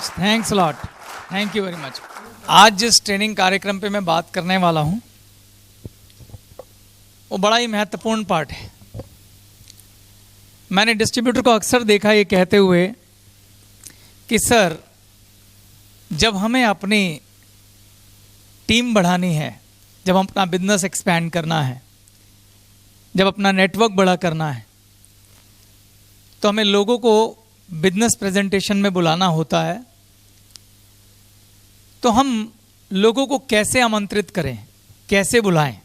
Much, thanks lot, thank you very much. आज जिस training कार्यक्रम पे मैं बात करने वाला हूं वो बड़ा ही महत्वपूर्ण पार्ट है। मैंने डिस्ट्रीब्यूटर को अक्सर देखा ये कहते हुए कि सर, जब हमें अपनी टीम बढ़ानी है, जब हम अपना बिजनेस एक्सपैंड करना है, जब अपना नेटवर्क बड़ा करना है, तो हमें लोगों को बिजनेस प्रेजेंटेशन में बुलाना होता है। तो हम लोगों को कैसे आमंत्रित करें, कैसे बुलाएं?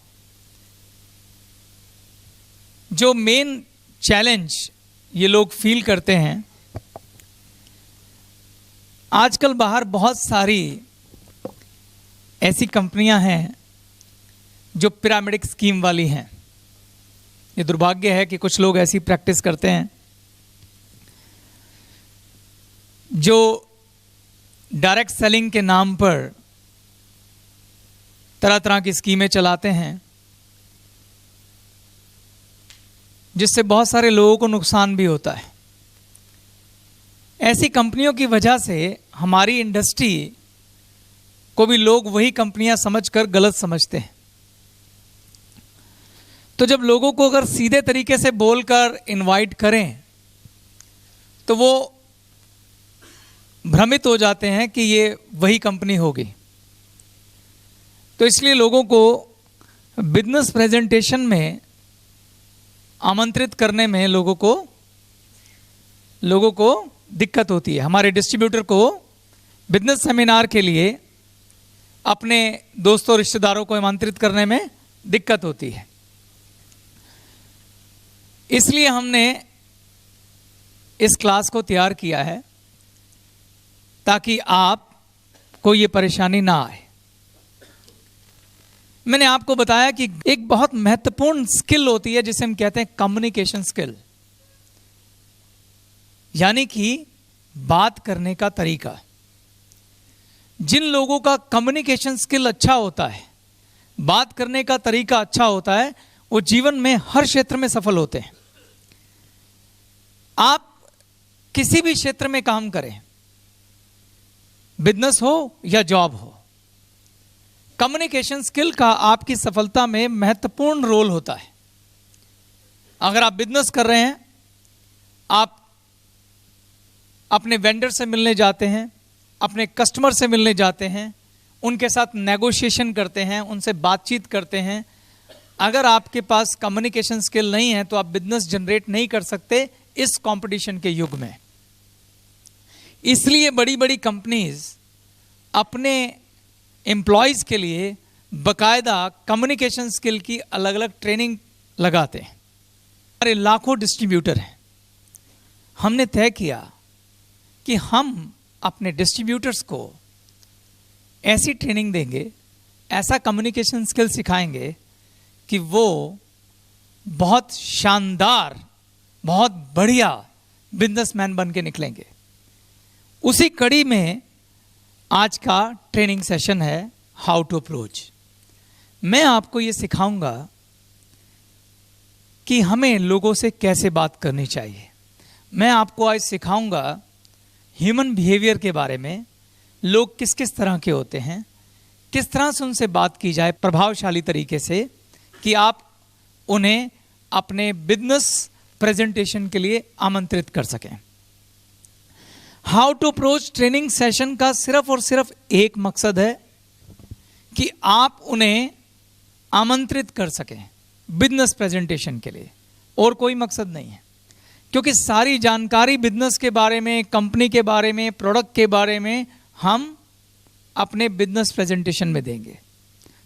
जो मेन चैलेंज ये लोग फील करते हैं, आजकल बाहर बहुत सारी ऐसी कंपनियां हैं जो पिरामिडिक स्कीम वाली हैं। ये दुर्भाग्य है कि कुछ लोग ऐसी प्रैक्टिस करते हैं जो डायरेक्ट सेलिंग के नाम पर तरह तरह की स्कीमें चलाते हैं, जिससे बहुत सारे लोगों को नुकसान भी होता है। ऐसी कंपनियों की वजह से हमारी इंडस्ट्री को भी लोग वही कंपनियां समझकर गलत समझते हैं। तो जब लोगों को अगर सीधे तरीके से बोलकर इनवाइट करें तो वो भ्रमित हो जाते हैं कि ये वही कंपनी होगी। तो इसलिए लोगों को बिजनेस प्रेजेंटेशन में आमंत्रित करने में लोगों को दिक्कत होती है। हमारे डिस्ट्रीब्यूटर को बिजनेस सेमिनार के लिए अपने दोस्तों रिश्तेदारों को आमंत्रित करने में दिक्कत होती है। इसलिए हमने इस क्लास को तैयार किया है ताकि आपको ये परेशानी ना आए। मैंने आपको बताया कि एक बहुत महत्वपूर्ण स्किल होती है जिसे हम कहते हैं कम्युनिकेशन स्किल, यानी कि बात करने का तरीका। जिन लोगों का कम्युनिकेशन स्किल अच्छा होता है, बात करने का तरीका अच्छा होता है, वो जीवन में हर क्षेत्र में सफल होते हैं। आप किसी भी क्षेत्र में काम करें, बिजनेस हो या जॉब हो, कम्युनिकेशन स्किल का आपकी सफलता में महत्वपूर्ण रोल होता है। अगर आप बिजनेस कर रहे हैं, आप अपने वेंडर से मिलने जाते हैं, अपने कस्टमर से मिलने जाते हैं, उनके साथ नेगोशिएशन करते हैं, उनसे बातचीत करते हैं। अगर आपके पास कम्युनिकेशन स्किल नहीं है तो आप बिजनेस जनरेट नहीं कर सकते इस कंपटीशन के युग में। इसलिए बड़ी बड़ी कंपनीज अपने एम्प्लॉयज के लिए बकायदा कम्युनिकेशन स्किल की अलग अलग ट्रेनिंग लगाते हैं। हमारे लाखों डिस्ट्रीब्यूटर हैं। हमने तय किया कि हम अपने डिस्ट्रीब्यूटर्स को ऐसी ट्रेनिंग देंगे, ऐसा कम्युनिकेशन स्किल सिखाएंगे कि वो बहुत शानदार, बहुत बढ़िया बिजनेसमैन बन के निकलेंगे। उसी कड़ी में आज का ट्रेनिंग सेशन है हाउ टू अप्रोच। मैं आपको ये सिखाऊंगा कि हमें लोगों से कैसे बात करनी चाहिए। मैं आपको आज सिखाऊंगा ह्यूमन बिहेवियर के बारे में। लोग किस किस तरह के होते हैं, किस तरह से उनसे बात की जाए प्रभावशाली तरीके से कि आप उन्हें अपने बिजनेस प्रेजेंटेशन के लिए आमंत्रित कर सकें। How to approach training session का सिर्फ और सिर्फ एक मकसद है कि आप उन्हें आमंत्रित कर सकें बिजनेस प्रेजेंटेशन के लिए, और कोई मकसद नहीं है। क्योंकि सारी जानकारी बिजनेस के बारे में, कंपनी के बारे में, प्रोडक्ट के बारे में हम अपने बिजनेस प्रेजेंटेशन में देंगे।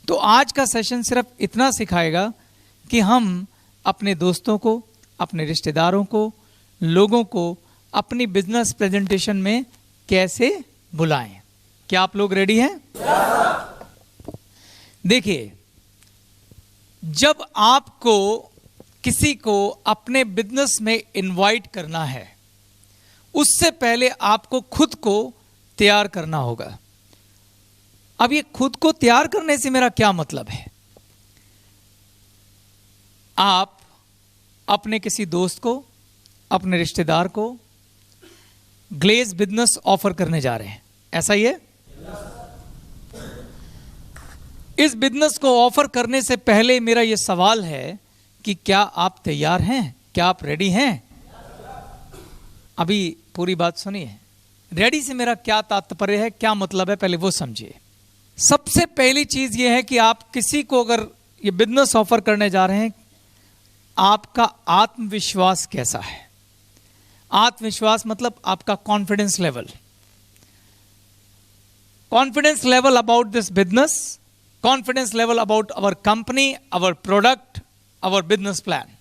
तो आज का सेशन सिर्फ इतना सिखाएगा कि हम अपने दोस्तों को, अपने रिश्तेदारों को, लोगों को अपनी बिजनेस प्रेजेंटेशन में कैसे बुलाएं। क्या आप लोग रेडी हैं? देखिए, जब आपको किसी को अपने बिजनेस में इनवाइट करना है, उससे पहले आपको खुद को तैयार करना होगा। अब ये खुद को तैयार करने से मेरा क्या मतलब है? आप अपने किसी दोस्त को, अपने रिश्तेदार को ग्लेज बिजनेस ऑफर करने जा रहे हैं। ऐसा ही है? इस बिजनेस को ऑफर करने से पहले मेरा यह सवाल है कि क्या आप तैयार हैं? क्या आप रेडी हैं? अभी पूरी बात सुनिए। रेडी से मेरा क्या तात्पर्य है, क्या मतलब है, पहले वो समझिए। सबसे पहली चीज यह है कि आप किसी को अगर ये बिजनेस ऑफर करने जा रहे हैं, आपका आत्मविश्वास कैसा है? आत्मविश्वास मतलब आपका confidence level. Confidence level about this business, confidence level about our company, our product, our business plan.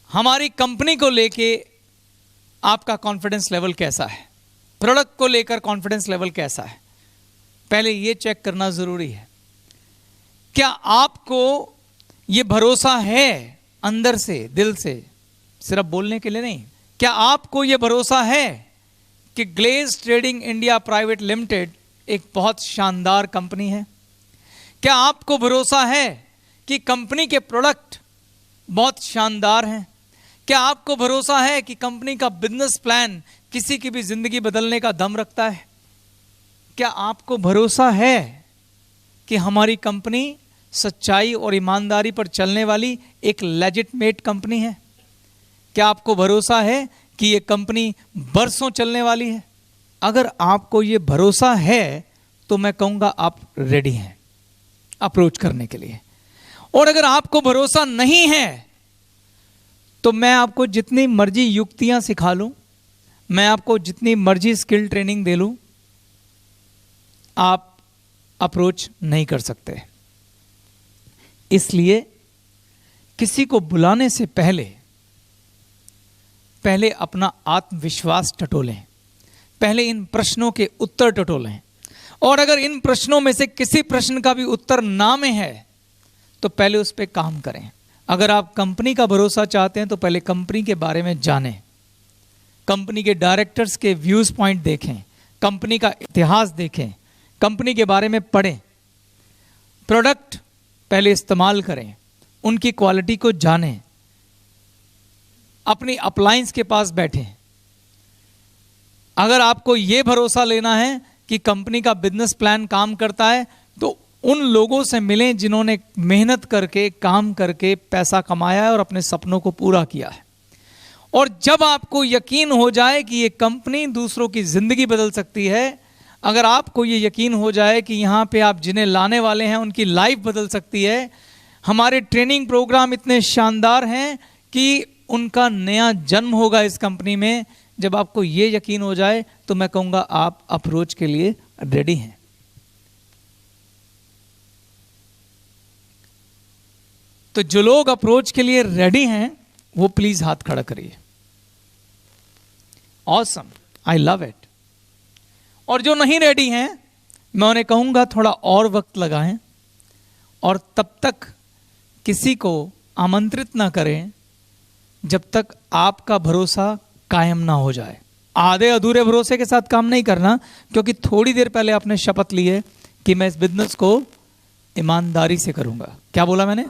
हमारी कंपनी को लेके आपका कॉन्फिडेंस लेवल कैसा है? प्रोडक्ट को लेकर कॉन्फिडेंस लेवल कैसा है? पहले यह चेक करना जरूरी है। क्या आपको यह भरोसा है अंदर से, दिल से, सिर्फ बोलने के लिए नहीं? क्या आपको यह भरोसा है कि Glaze trading India private limited एक बहुत शानदार कंपनी है? क्या आपको भरोसा है कि कंपनी के प्रोडक्ट बहुत शानदार हैं? क्या आपको भरोसा है कि कंपनी का बिजनेस प्लान किसी की भी जिंदगी बदलने का दम रखता है? क्या आपको भरोसा है कि हमारी कंपनी सच्चाई और ईमानदारी पर चलने वाली एक लेजिटमेट कंपनी है? क्या आपको भरोसा है कि यह कंपनी बरसों चलने वाली है? अगर आपको यह भरोसा है तो मैं कहूंगा आप रेडी हैं अप्रोच करने के लिए। और अगर आपको भरोसा नहीं है तो मैं आपको जितनी मर्जी युक्तियां सिखा लूं, मैं आपको जितनी मर्जी स्किल ट्रेनिंग दे लूं, आप अप्रोच नहीं कर सकते। इसलिए किसी को बुलाने से पहले अपना आत्मविश्वास टटोलें। पहले इन प्रश्नों के उत्तर टटोलें, और अगर इन प्रश्नों में से किसी प्रश्न का भी उत्तर ना में है तो पहले उस पर काम करें। अगर आप कंपनी का भरोसा चाहते हैं तो पहले कंपनी के बारे में जानें, कंपनी के डायरेक्टर्स के व्यूज पॉइंट देखें, कंपनी का इतिहास देखें, कंपनी के बारे में पढ़ें, प्रोडक्ट पहले इस्तेमाल करें, उनकी क्वालिटी को जानें, अपनी अप्लायंस के पास बैठें। अगर आपको यह भरोसा लेना है कि कंपनी का बिजनेस प्लान काम करता है तो उन लोगों से मिलें जिन्होंने मेहनत करके, काम करके पैसा कमाया है और अपने सपनों को पूरा किया है। और जब आपको यकीन हो जाए कि ये कंपनी दूसरों की जिंदगी बदल सकती है, अगर आपको ये यकीन हो जाए कि यहाँ पे आप जिन्हें लाने वाले हैं उनकी लाइफ बदल सकती है, हमारे ट्रेनिंग प्रोग्राम इतने शानदार हैं कि उनका नया जन्म होगा इस कंपनी में, जब आपको ये यकीन हो जाए तो मैं कहूँगा आप अप्रोच के लिए रेडी हैं। तो जो लोग अप्रोच के लिए रेडी हैं वो प्लीज हाथ खड़ा करिए। Awesome, I love it. और जो नहीं रेडी हैं मैं उन्हें कहूंगा थोड़ा और वक्त लगाएं, और तब तक किसी को आमंत्रित ना करें जब तक आपका भरोसा कायम ना हो जाए। आधे अधूरे भरोसे के साथ काम नहीं करना, क्योंकि थोड़ी देर पहले आपने शपथ ली है कि मैं इस बिजनेस को ईमानदारी से करूंगा। क्या बोला मैंने?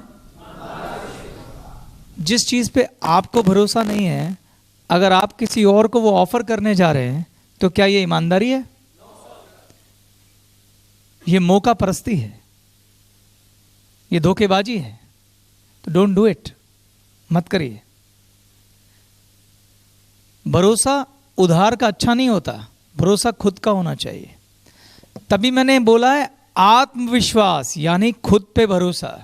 जिस चीज पे आपको भरोसा नहीं है, अगर आप किसी और को वो ऑफर करने जा रहे हैं तो क्या ये ईमानदारी है? ये मौका परस्ती है, ये धोखेबाजी है। तो डोंट डू इट, मत करिए। भरोसा उधार का अच्छा नहीं होता, भरोसा खुद का होना चाहिए। तभी मैंने बोला है आत्मविश्वास यानी खुद पे भरोसा।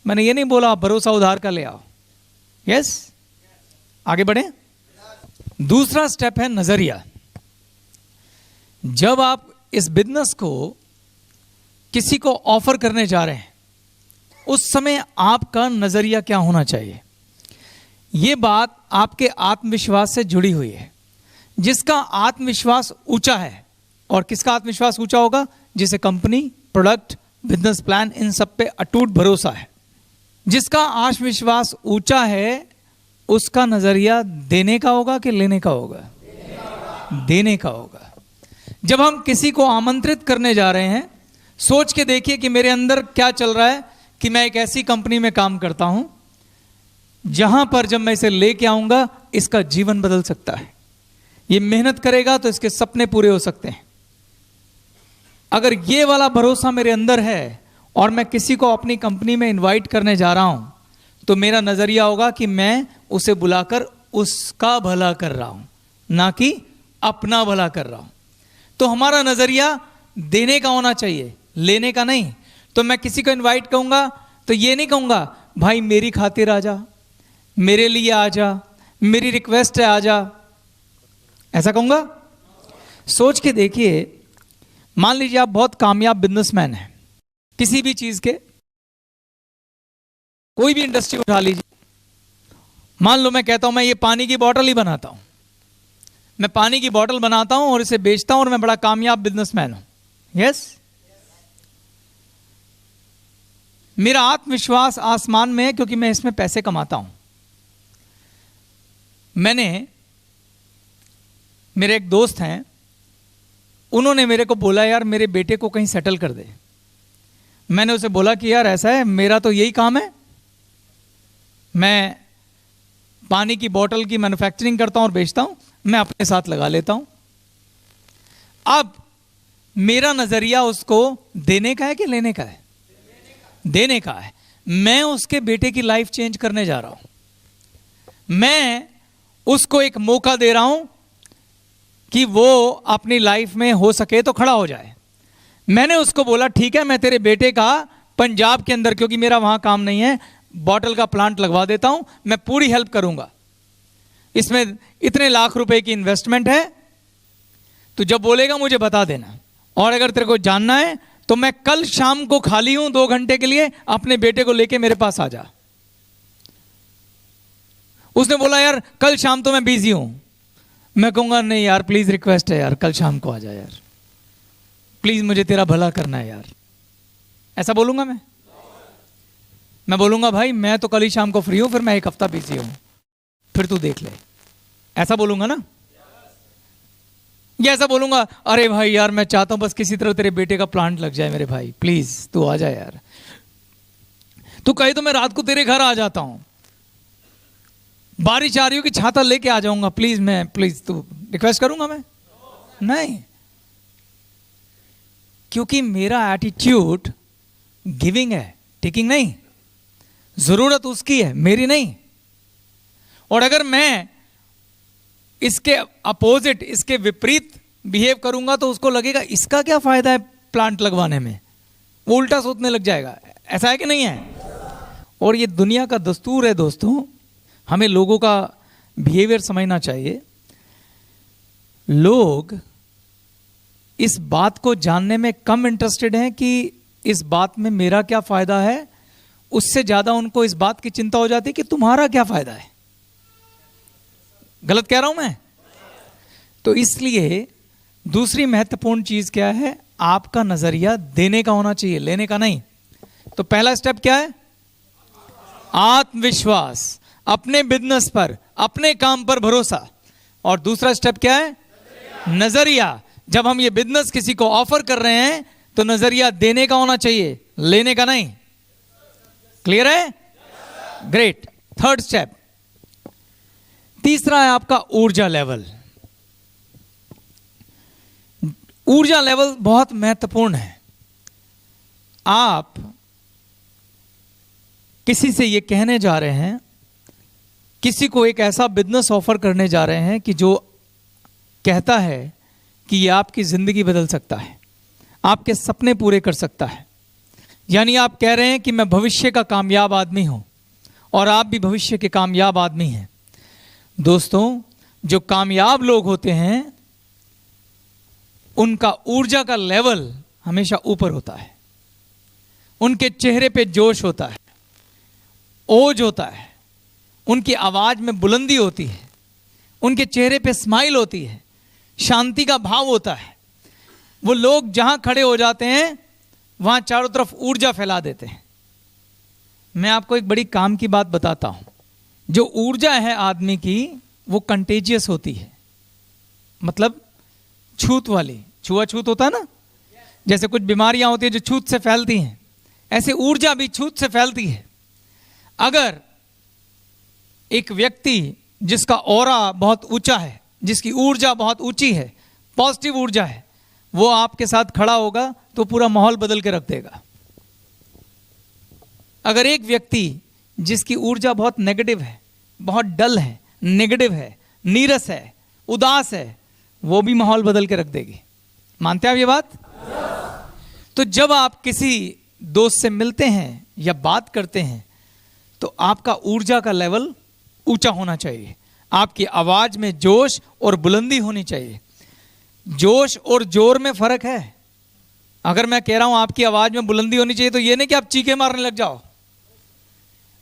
मैंने ये नहीं बोला भरोसा उधार का ले आओ। यस, आगे बढ़े। दूसरा स्टेप है नजरिया। जब आप इस बिजनेस को किसी को ऑफर करने जा रहे हैं उस समय आपका नजरिया क्या होना चाहिए? यह बात आपके आत्मविश्वास से जुड़ी हुई है। जिसका आत्मविश्वास ऊंचा है, और किसका आत्मविश्वास ऊंचा होगा? जिसे कंपनी, प्रोडक्ट, बिजनेस प्लान, इन सब पे अटूट भरोसा है। जिसका आत्मविश्वास ऊंचा है उसका नजरिया देने का होगा कि लेने का होगा? देने का होगा। जब हम किसी को आमंत्रित करने जा रहे हैं, सोच के देखिए कि मेरे अंदर क्या चल रहा है कि मैं एक ऐसी कंपनी में काम करता हूं जहां पर जब मैं इसे लेके आऊंगा इसका जीवन बदल सकता है। ये मेहनत करेगा तो इसके सपने पूरे हो सकते हैं। अगर ये वाला भरोसा मेरे अंदर है और मैं किसी को अपनी कंपनी में इनवाइट करने जा रहा हूं, तो मेरा नजरिया होगा कि मैं उसे बुलाकर उसका भला कर रहा हूं, ना कि अपना भला कर रहा हूं। तो हमारा नजरिया देने का होना चाहिए, लेने का नहीं। तो मैं किसी को इनवाइट करूंगा तो ये नहीं कहूंगा भाई मेरी खातिर आ जा, मेरे लिए आ जा, मेरी रिक्वेस्ट है आ जा, ऐसा कहूंगा? सोच के देखिए, मान लीजिए आप बहुत कामयाब बिजनेसमैन हैं किसी भी चीज के, कोई भी इंडस्ट्री उठा लीजिए। मान लो मैं कहता हूं मैं ये पानी की बोतल ही बनाता हूं, मैं पानी की बोतल बनाता हूं और इसे बेचता हूं और मैं बड़ा कामयाब बिजनेसमैन हूं। यस, मेरा आत्मविश्वास आसमान में है क्योंकि मैं इसमें पैसे कमाता हूं। मेरे एक दोस्त हैं, उन्होंने मेरे को बोला यार मेरे बेटे को कहीं सेटल कर दे। मैंने उसे बोला कि यार ऐसा है, मेरा तो यही काम है, मैं पानी की बोतल की मैन्युफैक्चरिंग करता हूं और बेचता हूं, मैं अपने साथ लगा लेता हूं। अब मेरा नजरिया उसको देने का है कि लेने का है? देने का है। मैं उसके बेटे की लाइफ चेंज करने जा रहा हूं। मैं उसको एक मौका दे रहा हूं कि वो अपनी लाइफ में हो सके तो खड़ा हो जाए। मैंने उसको बोला ठीक है, मैं तेरे बेटे का पंजाब के अंदर, क्योंकि मेरा वहां काम नहीं है, बॉटल का प्लांट लगवा देता हूं, मैं पूरी हेल्प करूंगा, इसमें इतने लाख रुपए की इन्वेस्टमेंट है, तो जब बोलेगा मुझे बता देना। और अगर तेरे को जानना है तो मैं कल शाम को खाली हूं 2 घंटे के लिए, अपने बेटे को लेके मेरे पास आ जा। उसने बोला यार कल शाम तो मैं बिजी हूं। मैं कहूंगा नहीं यार प्लीज, रिक्वेस्ट है यार, कल शाम को आ जा यार, प्लीज मुझे तेरा भला करना है यार। ऐसा बोलूंगा मैं बोलूंगा भाई मैं तो कल ही शाम को फ्री हूं, फिर मैं 1 हफ्ता बिजी हूं, फिर तू देख ले। ऐसा बोलूंगा ना? या ऐसा बोलूंगा अरे भाई यार मैं चाहता हूं बस किसी तरह तेरे बेटे का प्लांट लग जाए मेरे भाई, प्लीज तू आ जा यार। तू कहे तो मैं रात को तेरे घर आ जाता हूं, बारिश आ रही हो कि छाता लेके आ जाऊंगा, प्लीज तू रिक्वेस्ट करूंगा मैं? नहीं, क्योंकि मेरा एटीट्यूड गिविंग है, टेकिंग नहीं। जरूरत उसकी है, मेरी नहीं। और अगर मैं इसके अपोजिट, इसके विपरीत बिहेव करूंगा तो उसको लगेगा इसका क्या फायदा है प्लांट लगवाने में, वो उल्टा सोचने लग जाएगा। ऐसा है कि नहीं है? और ये दुनिया का दस्तूर है दोस्तों, हमें लोगों का बिहेवियर समझना चाहिए। लोग इस बात को जानने में कम इंटरेस्टेड हैं कि इस बात में मेरा क्या फायदा है, उससे ज्यादा उनको इस बात की चिंता हो जाती है कि तुम्हारा क्या फायदा है। गलत कह रहा हूं मैं? तो इसलिए दूसरी महत्वपूर्ण चीज क्या है? आपका नजरिया देने का होना चाहिए, लेने का नहीं। तो पहला स्टेप क्या है? आत्मविश्वास, अपने बिजनेस पर, अपने काम पर भरोसा। और दूसरा स्टेप क्या है? नजरिया। जब हम ये बिजनेस किसी को ऑफर कर रहे हैं तो नजरिया देने का होना चाहिए, लेने का नहीं। क्लियर है? ग्रेट। थर्ड स्टेप, तीसरा है आपका ऊर्जा लेवल। ऊर्जा लेवल बहुत महत्वपूर्ण है। आप किसी से ये कहने जा रहे हैं, किसी को एक ऐसा बिजनेस ऑफर करने जा रहे हैं कि जो कहता है कि ये आपकी जिंदगी बदल सकता है, आपके सपने पूरे कर सकता है। यानी आप कह रहे हैं कि मैं भविष्य का कामयाब आदमी हूं और आप भी भविष्य के कामयाब आदमी हैं। दोस्तों, जो कामयाब लोग होते हैं उनका ऊर्जा का लेवल हमेशा ऊपर होता है, उनके चेहरे पे जोश होता है, ओज होता है, उनकी आवाज में बुलंदी होती है, उनके चेहरे पे स्माइल होती है, शांति का भाव होता है। वो लोग जहां खड़े हो जाते हैं वहां चारों तरफ ऊर्जा फैला देते हैं। मैं आपको एक बड़ी काम की बात बताता हूं। जो ऊर्जा है आदमी की वो कंटेजियस होती है, मतलब छूत वाली। छुआछूत होता है ना, जैसे कुछ बीमारियां होती है जो छूत से फैलती हैं, ऐसे ऊर्जा भी छूत से फैलती है। अगर एक व्यक्ति जिसका ऑरा बहुत ऊंचा है, जिसकी ऊर्जा बहुत ऊंची है, पॉजिटिव ऊर्जा है, वो आपके साथ खड़ा होगा तो पूरा माहौल बदल के रख देगा। अगर एक व्यक्ति जिसकी ऊर्जा बहुत नेगेटिव है, बहुत डल है, नेगेटिव है, नीरस है, उदास है, वो भी माहौल बदल के रख देगी। मानते हैं आप ये बात? तो जब आप किसी दोस्त से मिलते हैं या बात करते हैं तो आपका ऊर्जा का लेवल ऊंचा होना चाहिए, आपकी आवाज में जोश और बुलंदी होनी चाहिए। जोश और जोर में फर्क है। अगर मैं कह रहा हूं आपकी आवाज में बुलंदी होनी चाहिए तो ये नहीं कि आप चीखे मारने लग जाओ।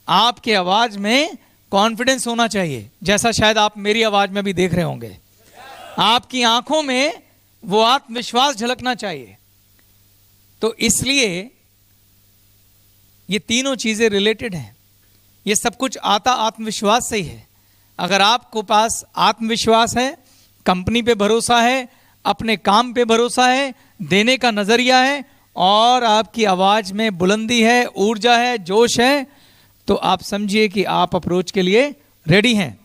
आपकी आवाज में कॉन्फिडेंस होना चाहिए, जैसा शायद आप मेरी आवाज में भी देख रहे होंगे। आपकी आंखों में वो आत्मविश्वास झलकना चाहिए। तो इसलिए ये तीनों चीजें रिलेटेड हैं। ये सब कुछ आता आत्मविश्वास से ही है। अगर आपको पास आत्मविश्वास है, कंपनी पे भरोसा है, अपने काम पे भरोसा है, देने का नजरिया है और आपकी आवाज में बुलंदी है, ऊर्जा है, जोश है, तो आप समझिए कि आप अप्रोच के लिए रेडी हैं।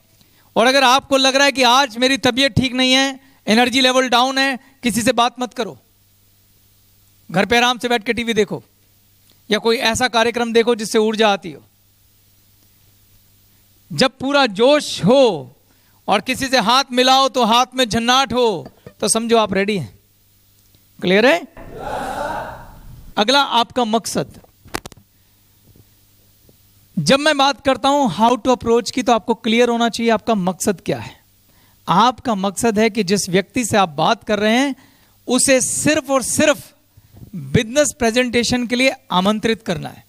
और अगर आपको लग रहा है कि आज मेरी तबीयत ठीक नहीं है, एनर्जी लेवल डाउन है, किसी से बात मत करो। घर पे आराम से बैठ के टीवी देखो या कोई ऐसा कार्यक्रम देखो जिससे ऊर्जा आती हो। जब पूरा जोश हो और किसी से हाथ मिलाओ तो हाथ में झन्नाट हो, तो समझो आप रेडी हैं। क्लियर है? अगला आपका मकसद। जब मैं बात करता हूं हाउ टू अप्रोच की, तो आपको क्लियर होना चाहिए आपका मकसद क्या है। आपका मकसद है कि जिस व्यक्ति से आप बात कर रहे हैं उसे सिर्फ और सिर्फ बिजनेस प्रेजेंटेशन के लिए आमंत्रित करना है,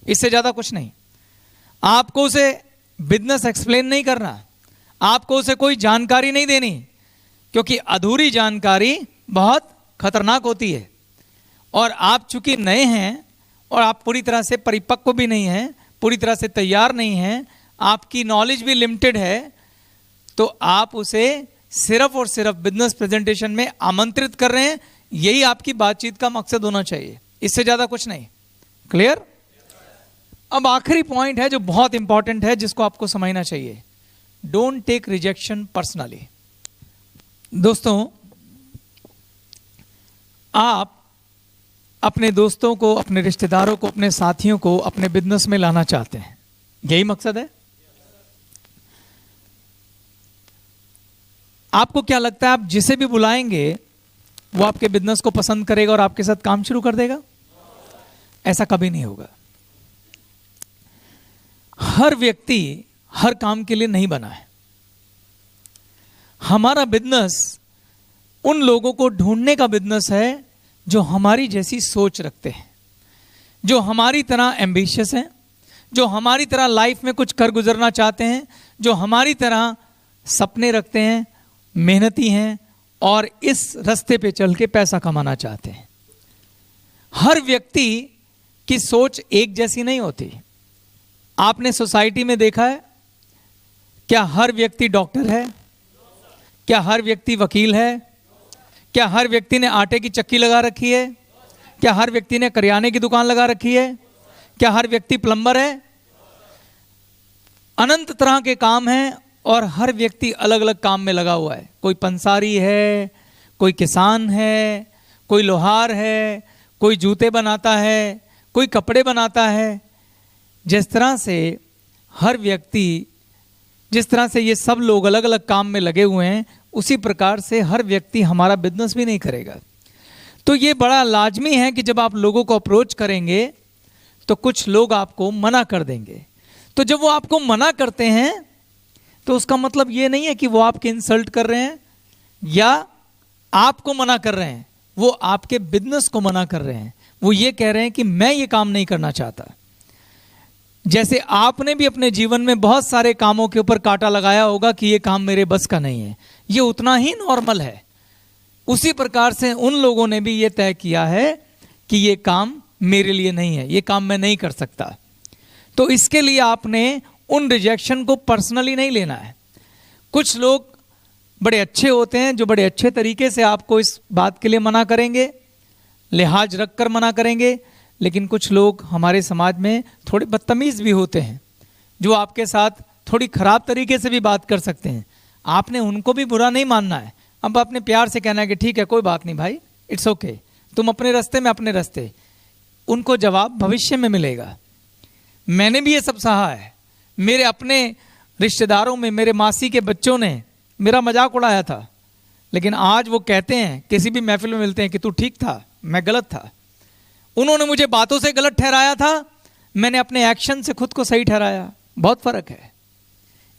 इससे ज्यादा कुछ नहीं। आपको उसे बिजनेस एक्सप्लेन नहीं करना, आपको उसे कोई जानकारी नहीं देनी, क्योंकि अधूरी जानकारी बहुत खतरनाक होती है। और आप चूंकि नए हैं और आप पूरी तरह से परिपक्व भी नहीं हैं, पूरी तरह से तैयार नहीं हैं, आपकी नॉलेज भी लिमिटेड है, तो आप उसे सिर्फ और सिर्फ बिजनेस प्रेजेंटेशन में आमंत्रित कर रहे हैं। यही आपकी बातचीत का मकसद होना चाहिए, इससे ज्यादा कुछ नहीं। क्लियर? अब आखिरी पॉइंट है जो बहुत इंपॉर्टेंट है, जिसको आपको समझना चाहिए। Don't take rejection personally. दोस्तों, आप अपने दोस्तों को, अपने रिश्तेदारों को, अपने साथियों को अपने बिजनेस में लाना चाहते हैं, यही मकसद है। आपको क्या लगता है आप जिसे भी बुलाएंगे वो आपके बिजनेस को पसंद करेगा और आपके साथ काम शुरू कर देगा? ऐसा कभी नहीं होगा। हर व्यक्ति हर काम के लिए नहीं बना है। हमारा बिजनेस उन लोगों को ढूंढने का बिजनेस है जो हमारी जैसी सोच रखते हैं, जो हमारी तरह एम्बिशियस हैं, जो हमारी तरह लाइफ में कुछ कर गुजरना चाहते हैं, जो हमारी तरह सपने रखते हैं, मेहनती हैं और इस रास्ते पे चल के पैसा कमाना चाहते हैं। हर व्यक्ति की सोच एक जैसी नहीं होती। आपने सोसाइटी में देखा है, क्या हर व्यक्ति डॉक्टर है? क्या हर व्यक्ति वकील है? क्या हर व्यक्ति ने आटे की चक्की लगा रखी है? क्या हर व्यक्ति ने करियाने की दुकान लगा रखी है? क्या हर व्यक्ति प्लम्बर है? अनंत तरह के काम हैं और हर व्यक्ति अलग अलग काम में लगा हुआ है। कोई पंसारी है, कोई किसान है, कोई लोहार है, कोई जूते बनाता है, कोई कपड़े बनाता है। जिस तरह से हर व्यक्ति, जिस तरह से ये सब लोग अलग अलग काम में लगे हुए हैं, उसी प्रकार से हर व्यक्ति हमारा बिजनेस भी नहीं करेगा। तो ये बड़ा लाजमी है कि जब आप लोगों को अप्रोच करेंगे तो कुछ लोग आपको मना कर देंगे। तो जब वो आपको मना करते हैं तो उसका मतलब ये नहीं है कि वो आपके इंसल्ट कर रहे हैं या आपको मना कर रहे हैं, वो आपके बिजनेस को मना कर रहे हैं। वो ये कह रहे हैं कि मैं ये काम नहीं करना चाहता। जैसे आपने भी अपने जीवन में बहुत सारे कामों के ऊपर कांटा लगाया होगा कि ये काम मेरे बस का नहीं है, ये उतना ही नॉर्मल है। उसी प्रकार से उन लोगों ने भी ये तय किया है कि ये काम मेरे लिए नहीं है, ये काम मैं नहीं कर सकता। तो इसके लिए आपने उन रिजेक्शन को पर्सनली नहीं लेना है। कुछ लोग बड़े अच्छे होते हैं जो बड़े अच्छे तरीके से आपको इस बात के लिए मना करेंगे, लिहाज रखकर मना करेंगे, लेकिन कुछ लोग हमारे समाज में थोड़े बदतमीज भी होते हैं जो आपके साथ थोड़ी खराब तरीके से भी बात कर सकते हैं। आपने उनको भी बुरा नहीं मानना है। अब अपने प्यार से कहना है कि ठीक है कोई बात नहीं भाई, इट्स ओके, तुम अपने रास्ते में अपने रास्ते। उनको जवाब भविष्य में मिलेगा। मैंने भी ये सब सहा है। मेरे अपने रिश्तेदारों में मेरे मासी के बच्चों ने मेरा मजाक उड़ाया था, लेकिन आज वो कहते हैं, किसी भी महफिल में मिलते हैं कि तू ठीक था, मैं गलत था। उन्होंने मुझे बातों से गलत ठहराया था, मैंने अपने एक्शन से खुद को सही ठहराया। बहुत फर्क है।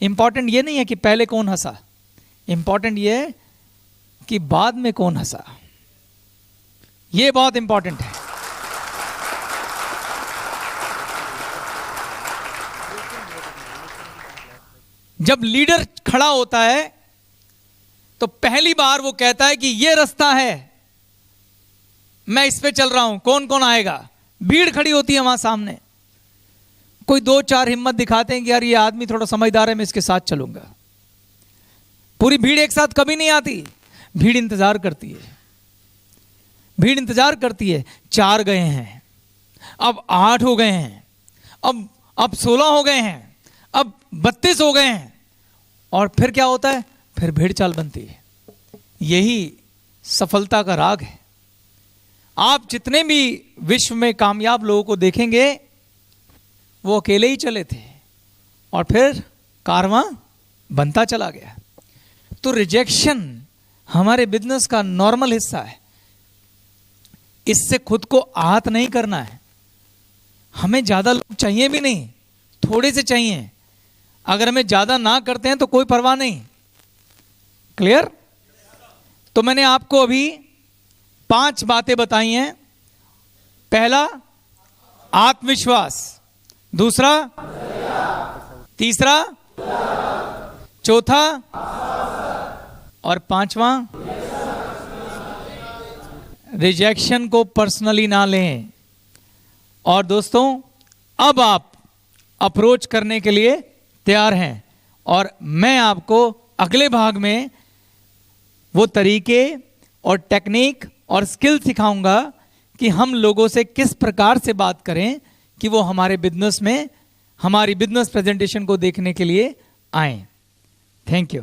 इंपॉर्टेंट ये नहीं है कि पहले कौन हंसा, इंपॉर्टेंट ये है कि बाद में कौन हंसा। ये बहुत इंपॉर्टेंट है। जब लीडर खड़ा होता है तो पहली बार वो कहता है कि ये रास्ता है, मैं इस पे चल रहा हूं, कौन कौन आएगा। भीड़ खड़ी होती है वहां सामने, कोई दो चार हिम्मत दिखाते हैं कि यार ये आदमी थोड़ा समझदार है, मैं इसके साथ चलूंगा। पूरी भीड़ एक साथ कभी नहीं आती, भीड़ इंतजार करती है, भीड़ इंतजार करती है। 4 गए हैं, अब 8 हो गए हैं, अब 16 हो गए हैं, अब 32 हो गए हैं, और फिर क्या होता है, फिर भीड़ चाल बनती है। यही सफलता का राग है। आप जितने भी विश्व में कामयाब लोगों को देखेंगे वो अकेले ही चले थे और फिर कारवां बनता चला गया। तो रिजेक्शन हमारे बिजनेस का नॉर्मल हिस्सा है। इससे खुद को आहत नहीं करना है। हमें ज्यादा लोग चाहिए भी नहीं, थोड़े से चाहिए। अगर हमें ज्यादा ना करते हैं तो कोई परवाह नहीं। क्लियर? तो मैंने आपको अभी 5 बातें बताई हैं। पहला आत्मविश्वास, दूसरा, तीसरा, चौथा और 5वां रिजेक्शन को पर्सनली ना लें। और दोस्तों अब आप अप्रोच करने के लिए तैयार हैं और मैं आपको अगले भाग में वो तरीके और टेक्निक और स्किल सिखाऊंगा कि हम लोगों से किस प्रकार से बात करें कि वो हमारे बिजनेस में हमारी बिजनेस प्रेजेंटेशन को देखने के लिए आए। Thank you.